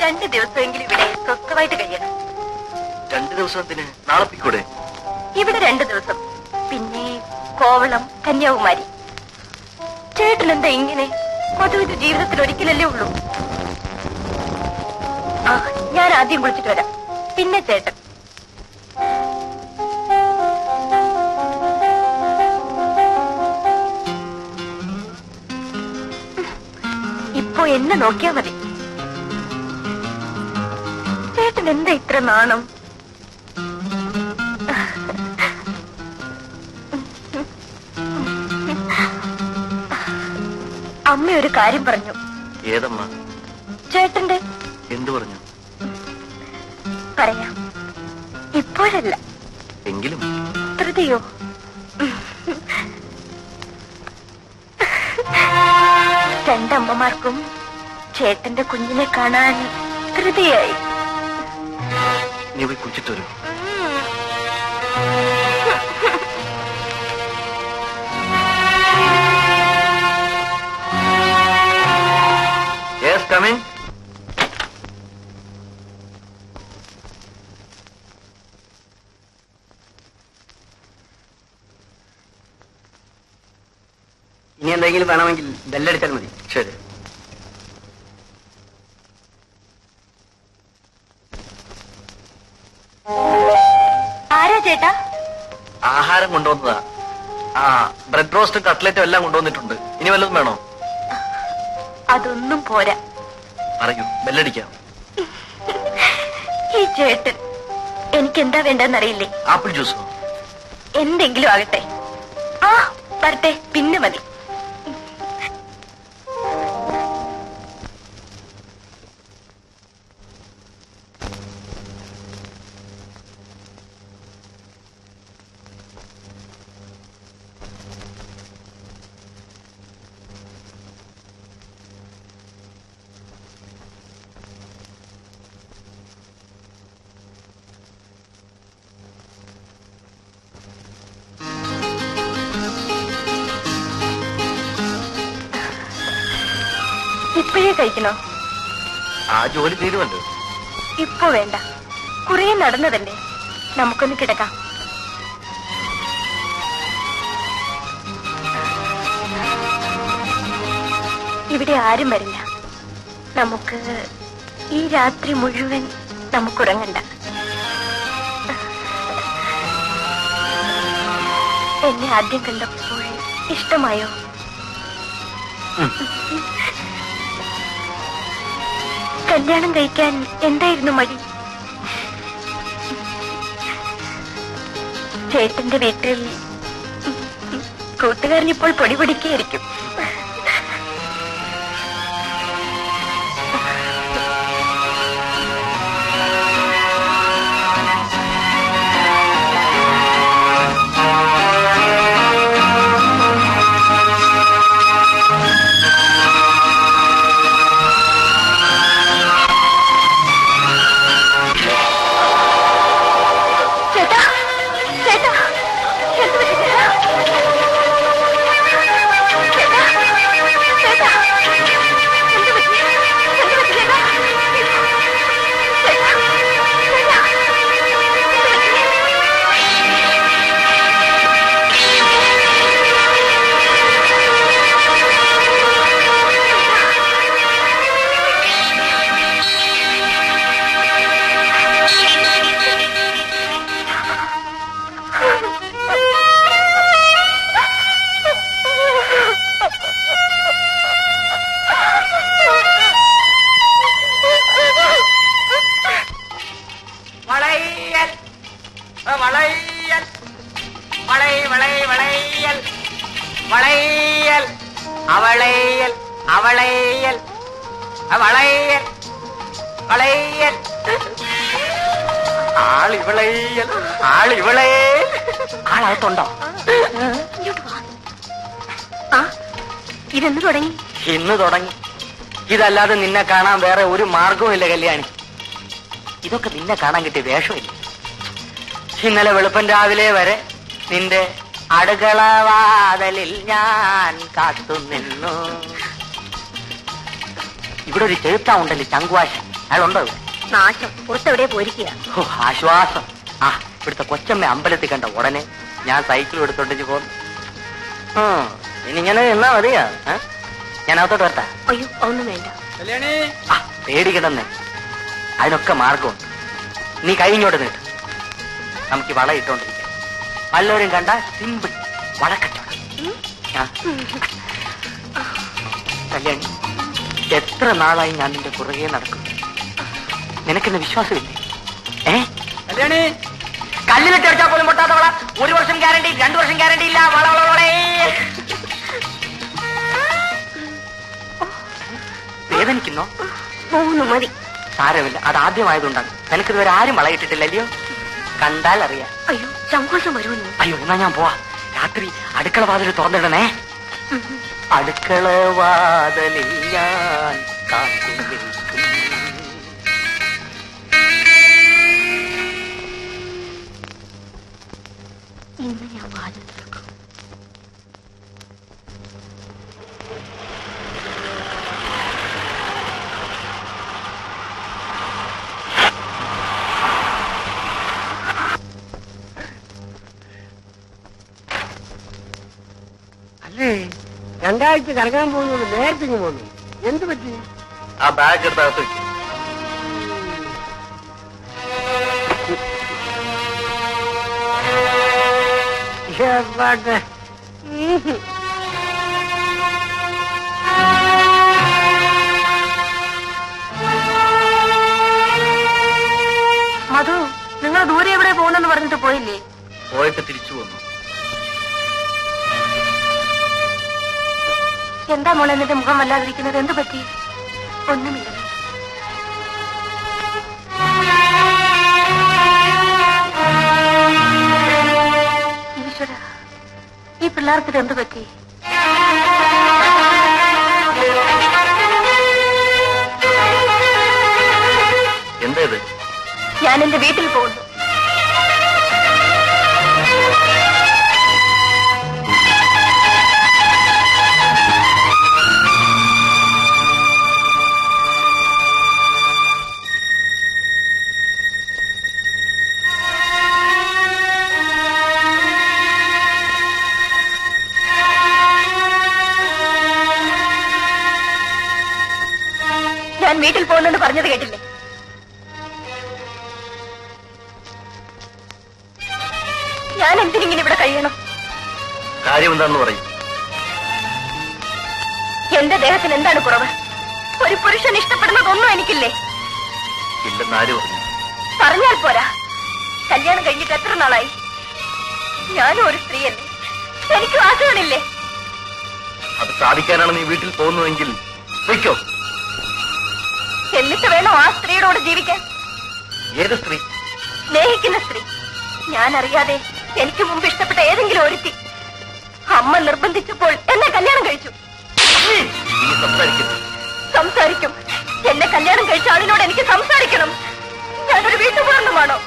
2 ദിവസമെങ്കിലും ഇവിടെ സ്വസ്ഥമായിട്ട് കഴിയണം. 2 ദിവസത്തിന് നാളെ പോയിക്കൂടെ? ഇവിടെ 2 ദിവസം, പിന്നെ കോവളം, കന്യാകുമാരി. ചേട്ടനെന്താ ഇങ്ങനെ? മധുവിന്റെ ജീവിതത്തിൽ ഒരിക്കലല്ലേ ഉള്ളൂ. ആ, ഞാൻ ആദ്യം കുളിച്ചിട്ട് വരാം, പിന്നെ ചേട്ടൻ. ഇപ്പൊ എന്നെ നോക്കിയാ മതി. ചേട്ടൻ എന്താ ഇത്ര നാണം? അമ്മ ഒരു കാര്യം പറഞ്ഞു. ഏതമ്മ? ചേട്ടന്റെ. എന്തു പറഞ്ഞു? പറയാം, ഇപ്പോഴല്ല, എങ്കിലും. ധൃതിയോ? രണ്ടമ്മമാർക്കും ചേട്ടന്റെ കുഞ്ഞിനെ കാണാൻ ധൃതിയായി. നീ പോയി കുളിച്ചിട്ട് വരൂ. Yes, come in. ഇനി എന്തെങ്കിലും വേണമെങ്കിൽ ബെല്ലടിച്ചാൽ മതി. ശരി. ആരാ ചേട്ടാ? ആഹാരം കൊണ്ടുവന്നതാ. ആ, ബ്രെഡ് റോസ്റ്റും കട്ട്ലറ്റും എല്ലാം കൊണ്ടുവന്നിട്ടുണ്ട്. ഇനി വല്ലതും വേണോ? അതൊന്നും പോരാ. പറയൂ, ബെല്ലടിക്കാം. ഈ ചേട്ടൻ എനിക്കെന്താ വേണ്ടെന്നറിയില്ലേ? ആപ്പിൾ ജ്യൂസോ? എന്തെങ്കിലും ആകട്ടെ. ആ, വരട്ടെ, പിന്നെ മതി. ഇപ്പോഴേ കഴിക്കണോ? ആ ജോലി തീരുമല്ലോ. ഇപ്പൊ വേണ്ട, കുറെ നടന്നതല്ലേ, നമുക്കൊന്ന് കിടക്കാം. ഇവിടെ ആരും വരില്ല. നമുക്ക് ഈ രാത്രി മുഴുവൻ നമുക്കുറങ്ങണ്ട. എന്നെ ആദ്യം കണ്ടപ്പോൾ ഇഷ്ടമായോ? കല്യാണം കഴിക്കാൻ എന്തായിരുന്നു മടി? ചേട്ടന്റെ വീട്ടിൽ കൂട്ടുകാരനിപ്പോൾ പൊടി പൊടിക്കായിരിക്കും. ആളകത്തുണ്ടോ? ഇതെന്ന് തുടങ്ങി? ഇന്ന് തുടങ്ങി. ഇതല്ലാതെ നിന്നെ കാണാൻ വേറെ ഒരു മാർഗവും ഇല്ല കല്യാണി. ഇതൊക്കെ നിന്നെ കാണാൻ കിട്ടിയ വേഷമില്ല. ഇന്നലെ വെളുപ്പൻ രാവിലെ വരെ നിന്റെ അടുക്കളവാതലിൽ ഞാൻ കാത്തുനിന്നു. ഇവിടെ ഒരു ചെറുത്താ ഉണ്ടല്ലോ ചങ്കുവാശൻ, അയാളുണ്ടോ ഇവിടെ? നാശം പുറത്തെവിടെ പോയിരിക്കുക. ഓ, ആശ്വാസം. ആ, ഇവിടുത്തെ കൊച്ചമ്മ അമ്പലത്തിൽ കണ്ട ഉടനെ ഞാൻ സൈക്കിൾ എടുത്തോണ്ടിച്ച് പോന്നു. ഇനിങ്ങനെ എന്നാ മതിയാ? ഞാൻ അകത്തോട്ട് വരട്ടാ? അയ്യോ, ഒന്നും വേണ്ട. ആ, പേടിക്കണമെന്നേ, അതിനൊക്കെ മാർഗമുണ്ട്. നീ കഴിഞ്ഞോട്ട് നീട്ട്, നമുക്ക് വള ഇട്ടോണ്ടിരിക്കാം. വല്ലവരും കണ്ട സിമ്പിൾ വളക്കച്ചവടം. കല്യാണി, എത്ര നാളായി ഞാൻ നിന്റെ പുറകെ നടക്കും. നിനക്കെന്നെ വിശ്വാസമില്ലേ? കല്യാണി, കല്ലിലിട്ട് അടിച്ചാൽ പോലും പൊട്ടാത്ത വള. 1 വർഷം ഗ്യാരണ്ടി, 2 വർഷം ഗ്യാരണ്ടി ഇല്ല. വള വള വളേ. വേദനിക്കുന്നോ? 3 മതി. സാരമില്ല, അത് ആദ്യമായതുകൊണ്ടാണ്. നിനക്കിതുവരെ ആരും വളയിട്ടിട്ടില്ലല്ലോ. കണ്ടാൽ അറിയാം. അയ്യോ, സങ്കോഷം വരുമെന്ന്. അയ്യോ, എന്നാ ഞാൻ പോവാ. രാത്രി അടുക്കള വാതിൽ തുറന്നിടണേ. അടുക്കള വാതിലിൽ ഞാൻ കാത്തു നിൽക്കും. ഇന്ന് ഞാൻ വാതിൽ തുറക്കും. അല്ലേ, 2 ആഴ്ച കറങ്ങാൻ പോകുന്നത് നേരത്തെ പോന്നു. എന്ത് പറ്റി? ആ ബാഗ് എടുത്തകത്ത് വെക്കും. മധു, നിങ്ങൾ ദൂരെ എവിടെ പോകുന്നെന്ന് പറഞ്ഞിട്ട് പോയില്ലേ? പോയിട്ട് തിരിച്ചു പോന്നു. എന്താ മോളെ എന്നിട്ട് മുഖം വല്ലാതിരിക്കുന്നത്? എന്ത് പറ്റി? ഒന്നുമില്ല. ഈശ്വര, ഈ പിള്ളേർക്ക് എന്ത് പറ്റി? എന്തേത്? ഞാൻ എന്റെ വീട്ടിൽ പോകുന്നു. ഞാൻ വീട്ടിൽ പോകുന്നെന്ന് പറഞ്ഞത് കേട്ടില്ലേ? ഞാൻ എന്തിനിങ്ങനെ ഇവിടെ കഴിയണം? കാര്യം എന്താന്ന് പറയും. എന്റെ ദേഹത്തിന് എന്താണ് കുറവ്? ഒരു പുരുഷൻ ഇഷ്ടപ്പെടുന്നതൊന്നും എനിക്കില്ലേ? ഇല്ലെന്ന് ആര് പറഞ്ഞു? പറഞ്ഞാൽ പോരാ. കല്യാണം കഴിഞ്ഞിട്ട് എത്ര നാളായി? ഞാനും ഒരു സ്ത്രീയല്ലേ, എനിക്കും ആശകളില്ലേ? അത് സാധിക്കാനാണ് നീ വീട്ടിൽ പോകുന്നതെങ്കിൽ വയ്ക്കോ. എന്നിട്ട് വേണോ ആ സ്ത്രീയോട് ജീവിക്കാൻ? ഏത് സ്ത്രീ? സ്നേഹിക്കുന്ന സ്ത്രീ. ഞാൻ അറിയാതെ എനിക്ക് മുമ്പ് ഇഷ്ടപ്പെട്ട ഏതെങ്കിലും ഒരുത്തി അമ്മ നിർബന്ധിച്ചപ്പോൾ എന്നെ കല്യാണം കഴിച്ചു. നീ സംസാരിക്കുന്നു. സംസാരിക്കും. എന്നെ കല്യാണം കഴിച്ച ആളിനോട് എനിക്ക് സംസാരിക്കണം. ഞാനൊരു വീട്ടുപൂർണ്ണമാണോ?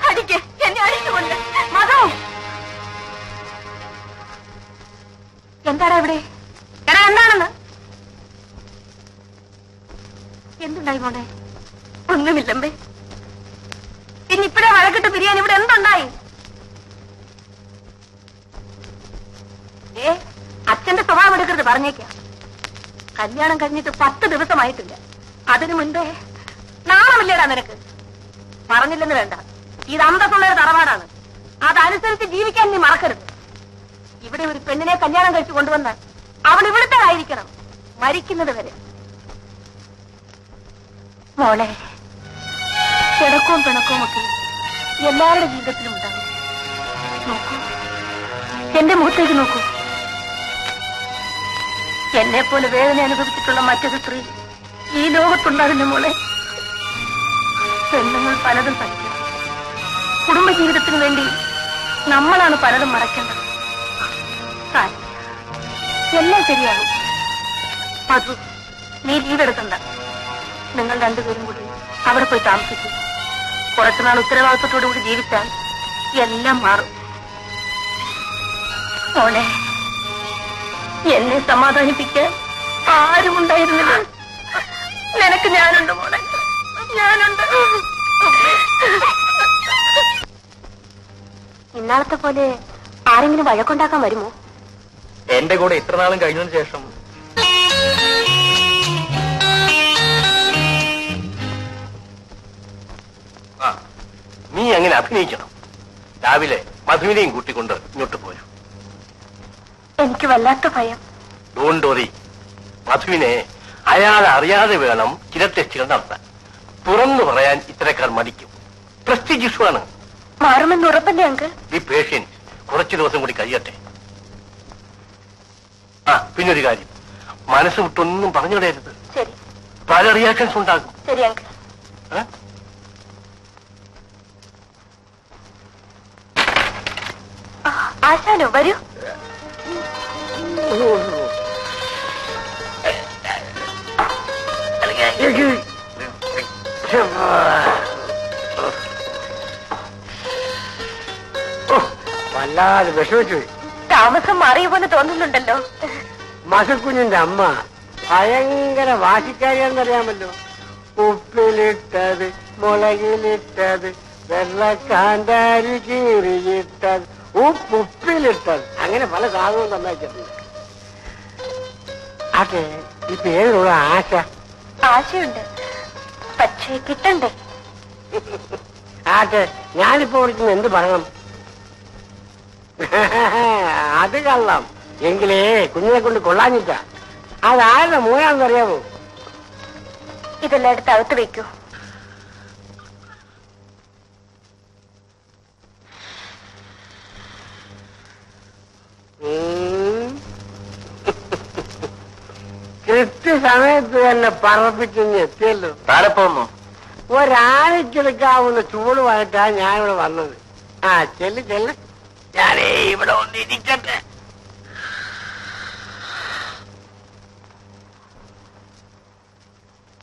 അടിക്ക്, എന്നെ അടിച്ചുകൊണ്ട്. മതോ, എന്താടാ ഇവിടെ? എടാ, എന്താണെന്ന്? എന്തുണ്ടായി മോനെ? ഒന്നുമില്ലമ്പേ. പിന്നെ ഇപ്പഴേ വഴക്കിട്ട് പിരിയാൻ ഇവിടെ എന്തുണ്ടായി? അച്ഛന്റെ സ്വഭാവം എടുക്കരുത്, പറഞ്ഞേക്കാം. കല്യാണം കഴിഞ്ഞിട്ട് 10 ദിവസമായിട്ടില്ല. അതിനു മുൻപേ നാണമില്ലേടാ നിനക്ക്? പറഞ്ഞില്ലെന്ന് വേണ്ട, ഇത് അന്തസ്സുള്ളൊരു തറവാടാണ്. അതനുസരിച്ച് ജീവിക്കാൻ നീ മറക്കരുത്. ഇവിടെ ഒരു പെണ്ണിനെ കല്യാണം കഴിച്ചു കൊണ്ടുവന്നാൽ അവൾ ഇവിടുത്തേതായിരിക്കണം, മരിക്കുന്നത് വരെ. മോളെ, കിടക്കവും പിണക്കവും ഒക്കെ എല്ലാവരുടെ ജീവിതത്തിലും ഉണ്ടാകും. നോക്കൂ, എന്റെ മുഖത്തേക്ക് നോക്കൂ. എന്നെ പോലെ വേദന അനുഭവിച്ചിട്ടുള്ള മറ്റൊരു സ്ത്രീ ഈ ലോകത്തുണ്ടാകുന്ന മോളെ. പെണ്ണുങ്ങൾ പലതും സഹിക്കണം. കുടുംബജീവിതത്തിന് വേണ്ടി നമ്മളാണ് പലതും മറക്കേണ്ടത്. എല്ലാം ശരിയാകും. മധു, നീ ലീവ് എടുക്കണ്ട. നിങ്ങൾ രണ്ടുപേരും കൂടി അവിടെ പോയി താമസിക്കും. കുറച്ചുനാൾ ഉത്തരവാദിത്വത്തോടു കൂടി ജീവിച്ചാൽ എല്ലാം മാറും. മോളെ, എന്നെ സമാധാനിപ്പിക്കാൻ ആരും ഉണ്ടായിരുന്നില്ല. നിനക്ക് ഞാനുണ്ട് മോളെ, ഞാനുണ്ട്. ഇന്നാളത്തെ പോലെ ആരെങ്കിലും വഴക്കുണ്ടാക്കാൻ വരുമോ? എന്റെ കൂടെ ഇത്ര നാളും കഴിഞ്ഞതിന് ശേഷം നീ അങ്ങനെ അഭിനയിക്കണം. രാവിലെ മധുവിനെയും കൂട്ടിക്കൊണ്ട് ഇങ്ങോട്ട് പോരും. എനിക്ക് വല്ലാത്ത ഭയം. Don't worry. മധുവിനെ അയാൾ അറിയാതെ വേണം ചില ടെസ്റ്റുകൾ നടത്താൻ. തുറന്നു പറയാൻ ഇത്തരക്കാർ മടിക്കും. പ്രസ്റ്റീജ് ഇഷ്യൂ ആണ്. മാറുമെന്ന് ഉറപ്പല്ലേ അങ്കിൾ? ഈ പേഷ്യൻസ് കുറച്ചു ദിവസം കൂടി കഴിയട്ടെ. പിന്നൊരു കാര്യം, മനസ്സ് വിട്ടൊന്നും പറഞ്ഞിടരുത്. ശരി. പല റിയാക്ഷൻസ് ഉണ്ടാകും. ശരി അങ്കിൾ. ആശാനോ, വരൂ. വല്ലാതെ വിഷമിച്ചു. താമസം മാറിയ പോലെ തോന്നുന്നുണ്ടല്ലോ. മസക്കുഞ്ഞിന്റെ അമ്മ ഭയങ്കര വാശിക്കാരിയാണെന്നറിയാമല്ലോ. ഉപ്പിലിട്ടത്, മുളകിലിട്ടത്, വെള്ളക്കാന്താരി കീറിയിട്ടത്, ഉപ്പിലിട്ടത്, അങ്ങനെ പല സാധനവും തന്നയച്ചിട്ടുണ്ട്. അതെ, ഇപ്പൊ ഏതിനുള്ള ആശ? ആശയുണ്ട്, പക്ഷേ കിട്ടണ്ടേ? ആട്ടെ, ഞാനിപ്പോ വിളിക്കുന്ന എന്ത് പറയണം? അത് കള്ളം. എങ്കിലേ കുഞ്ഞിനെ കൊണ്ട് കൊള്ളാഞ്ഞിട്ട. അതാരുടെ മൂലാണെന്നറിയാമോ? ഇതെല്ലാം എടുത്ത് അകത്ത് വെക്കൂ. കൃത്യസമയത്ത് തന്നെ പറപ്പിച്ചിങ്ങ് എത്തിയല്ലോ. താരപ്പോന്നു ഒരാഴ്ചെടുക്കാവുന്ന ചൂടുമായിട്ടാ ഞാനിവിടെ വന്നത്. ചെല്ല് ചെല്ല്. ഞാനേ ഇവിടെ ഒന്നിരിക്കട്ടെ.